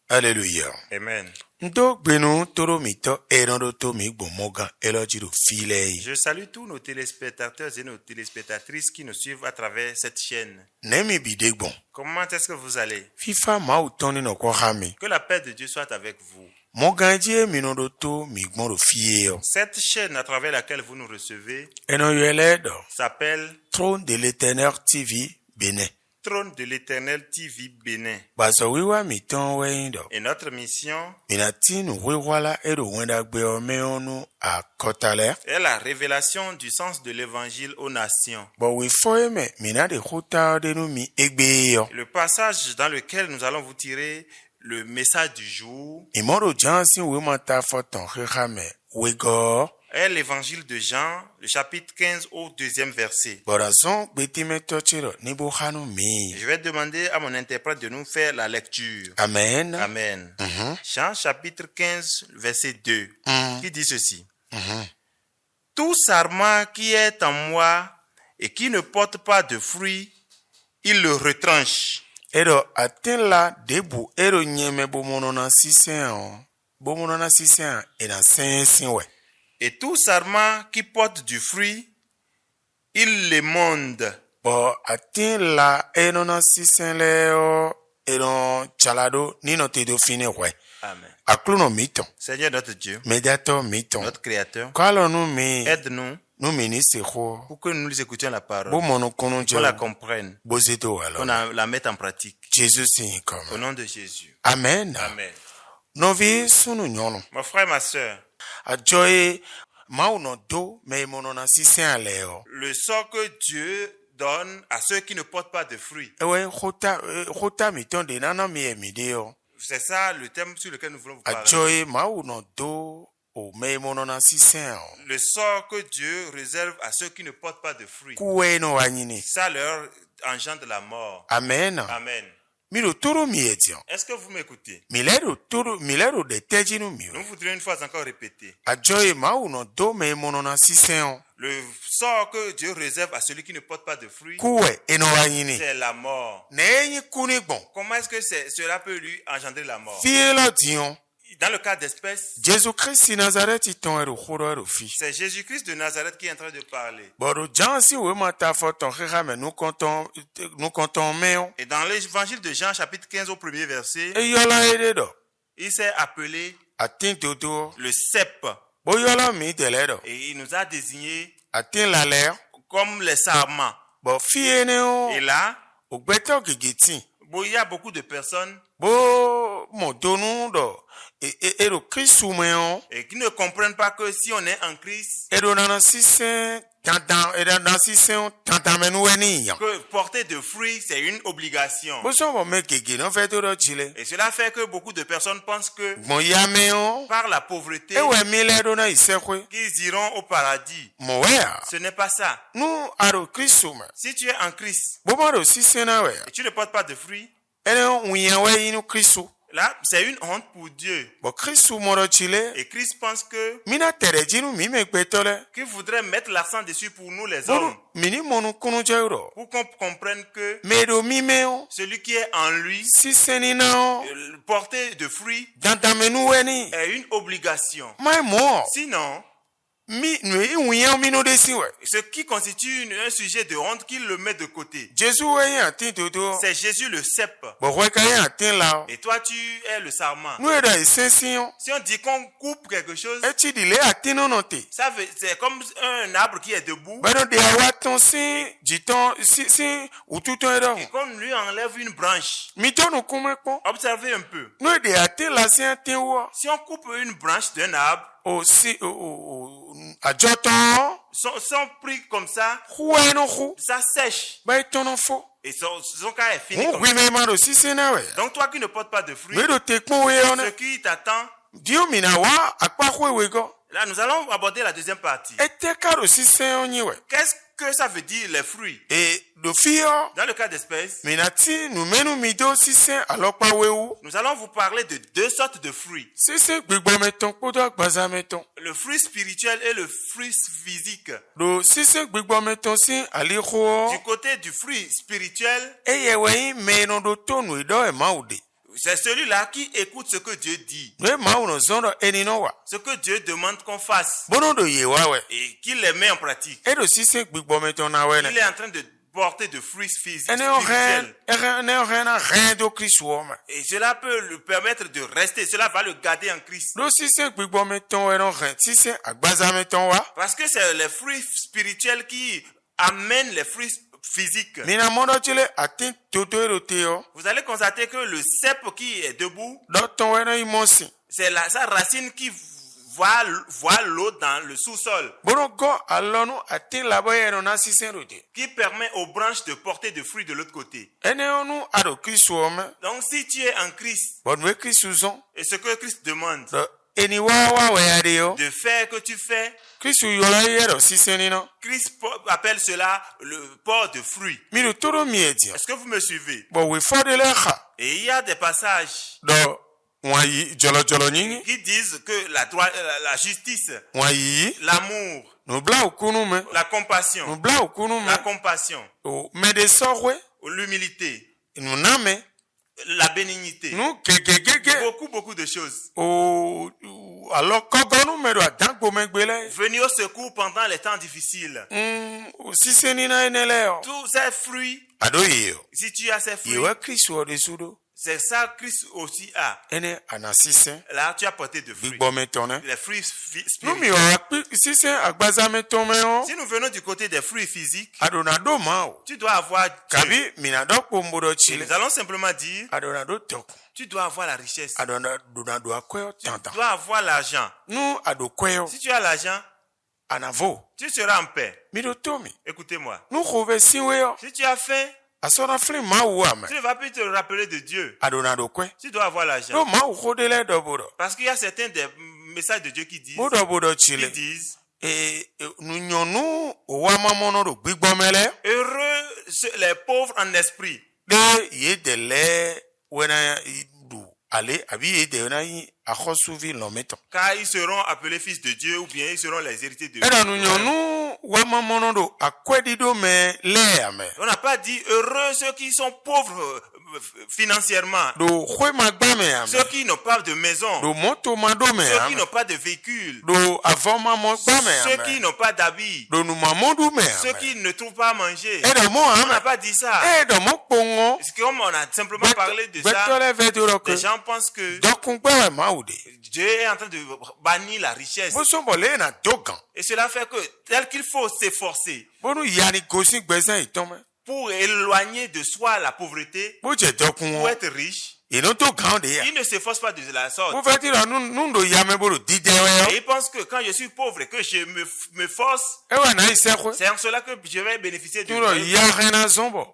Alléluia. Amen. Je salue tous nos téléspectateurs et nos téléspectatrices qui nous suivent à travers cette chaîne. Comment est-ce que vous allez? Que la paix de Dieu soit avec vous. Cette chaîne à travers laquelle vous nous recevez s'appelle Trône de l'Éternel TV Bénin. Trône de l'Éternel TV Bénin. Et notre mission est la révélation du sens de l'évangile aux nations. Le passage dans lequel nous allons vous tirer le message du jour est l'évangile de Jean, le chapitre 15 au 2e verset. Je vais demander à mon interprète de nous faire la lecture. Amen. Amen. Jean chapitre 15, verset 2, qui dit ceci. Tout sarment qui est en moi et qui ne porte pas de fruits, il le retranche. Et tout sarment qui porte du fruit, il l'émonde. Amen. Seigneur notre Dieu, notre Créateur, aide-nous pour que nous écoutions la parole, qu'on la comprenne, qu'on la mette en pratique. Au nom de Jésus. Amen. Amen. Mon frère, ma soeur, le sort que Dieu donne à ceux qui ne portent pas de fruits. C'est ça le thème sur lequel nous voulons vous parler. Le sort que Dieu réserve à ceux qui ne portent pas de fruits. Ça leur engendre la mort. Amen. Amen. Est-ce que vous m'écoutez? Nous voudrions une fois encore répéter. Le sort que Dieu réserve à celui qui ne porte pas de fruits, c'est la mort. Comment est-ce que cela peut lui engendrer la mort? Dans le cas d'espèce, c'est Jésus-Christ de Nazareth qui est en train de parler. Et dans l'évangile de Jean, chapitre 15, au premier verset, il s'est appelé le cep. Et il nous a désigné comme les sarments. Et là, il y a beaucoup de personnes et qui ne comprennent pas que si on est en Christ, que porter de fruits, c'est une obligation. Et cela fait que beaucoup de personnes pensent que par la pauvreté, qu'ils iront au paradis. Ce n'est pas ça. Si tu es en Christ et tu ne portes pas de fruits, Là, c'est une honte pour Dieu. Bon, Christ ou moro chile. Et Christ pense que Mina terejinu mime petole. qu'il voudrait mettre l'accent dessus pour nous les hommes. Mini monu kunu jauro. Pour qu'on comprenne que Medo mimeo. celui qui est en lui, Si seninao. porter de fruits, Dantamenu weni. est une obligation. Mai mo. Sinon, ce qui constitue un sujet de honte, qu'il le met de côté. C'est Jésus le cep. Et toi, tu es le sarment. Si on dit qu'on coupe quelque chose, c'est comme un arbre qui est debout. Et qu'on lui enlève une branche. Observez un peu. Si on coupe une branche d'un arbre, sont pris comme ça, ça sèche. Et son cas est fini comme ça. Donc toi qui ne portes pas de fruits, ce qui t'attend, là nous allons aborder la deuxième partie. Qu'est-ce que ça veut dire les fruits? Dans le cas d'espèce, nous allons vous parler de deux sortes de fruits. Le fruit spirituel et le fruit physique. Du côté du fruit spirituel, c'est celui-là qui écoute ce que Dieu dit. Ce que Dieu demande qu'on fasse. Et qu'il les met en pratique. Il est en train de porter de fruits spirituels. Et cela peut lui permettre de rester. Cela va le garder en Christ. Parce que c'est les fruits spirituels qui amènent les fruits physiques. Vous allez constater que le cep qui est debout, c'est sa racine qui voit l'eau dans le sous-sol, qui permet aux branches de porter de fruits de l'autre côté. Donc si tu es en Christ, et ce que Christ demande de faire que tu fais, Christ appelle cela le port de fruits. Est-ce que vous me suivez? Et il y a des passages qui disent que la justice, l'amour, la compassion, l'humilité, la bénignité, beaucoup de choses. Venir au secours pendant les temps difficiles. Tous ces fruits, si tu as ces fruits, c'est ça Christ aussi a. Là, tu as porté de fruits. Les fruits spirituels. Si nous venons du côté des fruits physiques, tu dois avoir Dieu. Nous allons simplement dire, tu dois avoir la richesse. Tu dois avoir l'argent. Si tu as l'argent, tu seras en paix. Écoutez-moi. Si tu as faim, tu ne vas plus te rappeler de Dieu. Tu dois avoir l'argent. Parce qu'il y a certains des messages de Dieu qui disent, heureux les pauvres en esprit. Car ils seront appelés fils de Dieu, ou bien ils seront les héritiers de Dieu. On n'a pas dit heureux ceux qui sont pauvres financièrement, ceux qui n'ont pas de maison, ceux qui n'ont pas de véhicule, ceux qui n'ont pas d'habits, ceux qui ne trouvent pas à manger. On n'a pas dit ça. C'est comme on a simplement parlé de ça. Les gens pensent que Dieu est en train de bannir la richesse. Et cela fait que tel qu'il faut s'efforcer pour éloigner de soi la pauvreté, pour être riche, il ne s'efforce pas de la sorte. Et il pense que quand je suis pauvre et que je me force, c'est en cela que je vais bénéficier du royaume.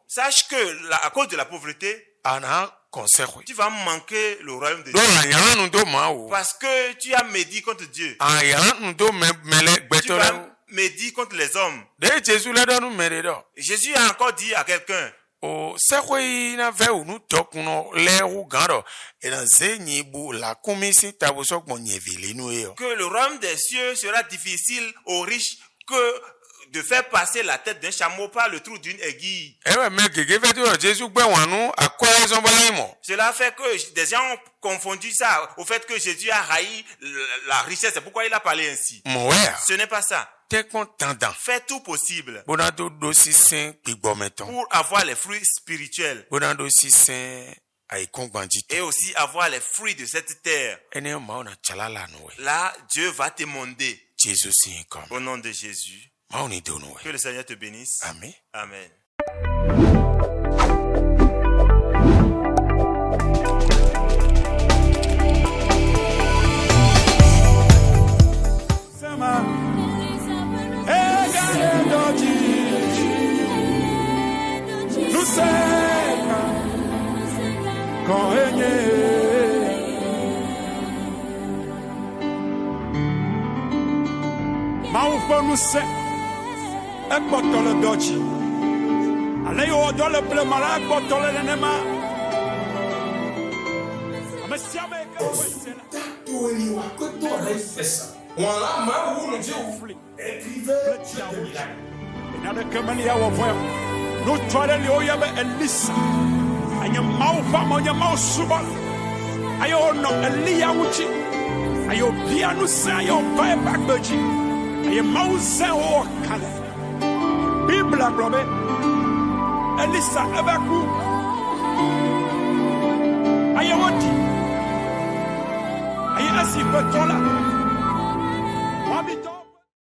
Sache que à cause de la pauvreté, tu vas manquer le royaume de Dieu. Parce que tu as médit contre Dieu. Tu vas médit contre les hommes. Jésus a encore dit à quelqu'un, O sekwe na ve unu tokuno le ru gando et dans zenyibu la commission tabosok mon yevile nu yo. Que le royaume des cieux sera difficile aux riches que de faire passer la tête d'un chameau par le trou d'une aiguille. Cela fait que des gens ont confondu ça au fait que Jésus a haï la richesse. C'est pourquoi il a parlé ainsi. Ce n'est pas ça. Fais tout possible pour avoir les fruits spirituels et aussi avoir les fruits de cette terre. Là, Dieu va te demander. Au nom de Jésus. Que le Seigneur te bénisse. Amen. Amen. Ekpotole dochi ale yo do le ple mala ekpotole nenema amesiame ka wesela to ni wa ko to refesa wala ma wu no je ufli écrivez le miracle na de kemani ya wo voya no twale le oya be elisa anya mau fa mo nya mau suba ayo no elia wuchi ayo bia no sa ayo ba bagbeji ayo mau sa o kale Bible globe Elisa ebeku ayewoti ayi asi petola